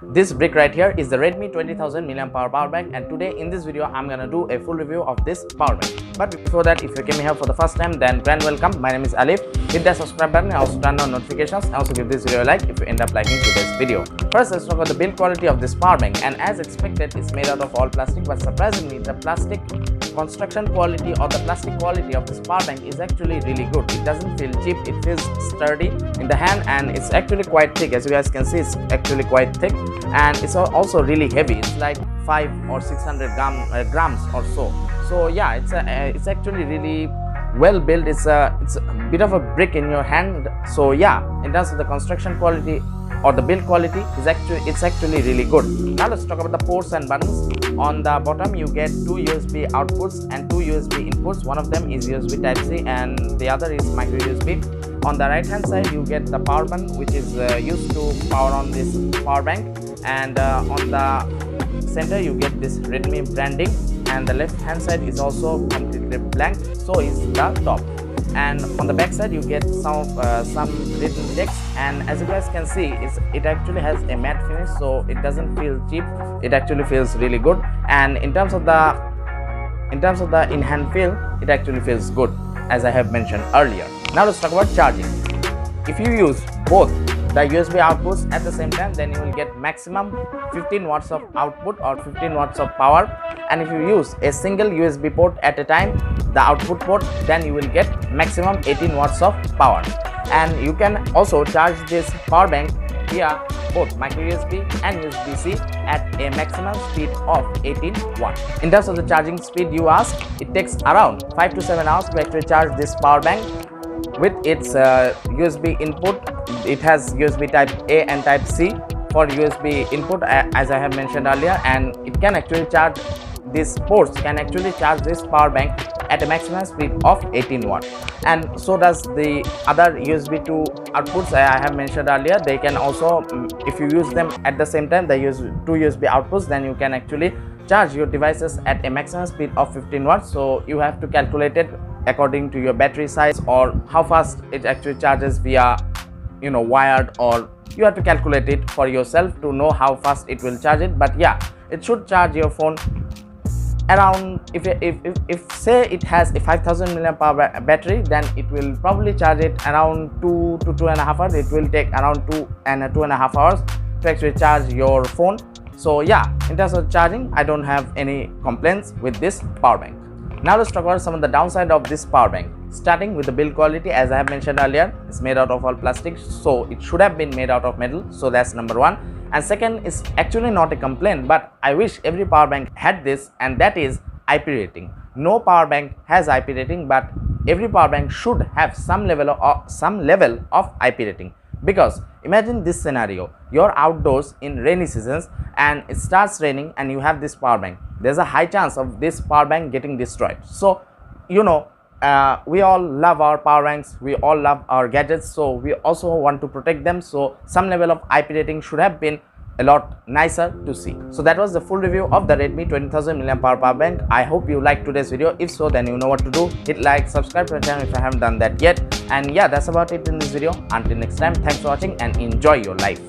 This brick right here is the Redmi 20,000 mAh power bank, and today in this video I'm gonna do a full review of this power bank. But before that, if you came here for the first time, then grand welcome. My name is Alif. Hit that subscribe button and also turn on notifications, and also give this video a like if you end up liking today's video. First, let's talk about the build quality of this power bank, and as expected it's made out of all plastic, but surprisingly the plastic construction quality or the plastic quality of this power bank is actually really good. It doesn't feel cheap, it feels sturdy in the hand, and it's actually quite thick. As you guys can see, it's actually quite thick, and it's also really heavy. It's like 500 or 600 grams or so. So yeah, it's actually really well built. It's a bit of a brick in your hand. So yeah, in terms of the construction quality or the build quality, it's actually really good. Now let's talk about the ports and buttons. On the bottom you get two USB outputs and two USB inputs. One of them is USB Type-C and the other is micro USB. On the right hand side you get the power button, which is used to power on this power bank, and on the center you get this Redmi branding, and the left hand side is also completely blank, so is the top. And on the back side you get some written text, and as you guys can see, it actually has a matte finish, so it doesn't feel cheap. It actually feels really good, and in terms of the in-hand feel, it actually feels good, as I have mentioned earlier. Now let's talk about charging. If you use both the USB outputs at the same time, then you will get maximum 15 watts of output or 15 watts of power, and if you use a single USB port at a time, the output port, then you will get maximum 18 watts of power. And you can also charge this power bank via both micro USB and USB-C at a maximum speed of 18 watts. In terms of the charging speed you ask, it takes around 5 to 7 hours to actually charge this power bank. With its USB input, it has USB Type A and Type C for USB input, as I have mentioned earlier, and it can actually charge, these ports can actually charge this power bank at a maximum speed of 18 watts, and so does the other USB 2 outputs I have mentioned earlier. They can also, if you use them at the same time, the two USB outputs, then you can actually charge your devices at a maximum speed of 15 watts. So you have to calculate it according to your battery size or how fast it actually charges via wired, or you have to calculate it for yourself to know how fast it will charge it. But yeah, it should charge your phone around, if say it has a 5000 mAh battery, then it will probably charge it around 2 to 2.5 hours. It will take around 2.5 hours to actually charge your phone. So yeah, in terms of charging, I don't have any complaints with this power bank. Now let's talk about some of the downside of this power bank. Starting with the build quality, as I have mentioned earlier, it's made out of all plastic, so it should have been made out of metal. So that's number one. And second is actually not a complaint, but I wish every power bank had this, and that is IP rating. No power bank has IP rating, but every power bank should have some level of IP rating. Because imagine this scenario: you're outdoors in rainy seasons and it starts raining and you have this power bank. There's a high chance of this power bank getting destroyed. So we all love our power banks, we all love our gadgets, so we also want to protect them. So some level of IP rating should have been a lot nicer to see. So that was the full review of the Redmi 20,000 mAh power bank. I hope you liked today's video. If so, then you know what to do. Hit like, subscribe to the channel if you haven't done that yet. And yeah, that's about it in this video. Until next time, thanks for watching and enjoy your life.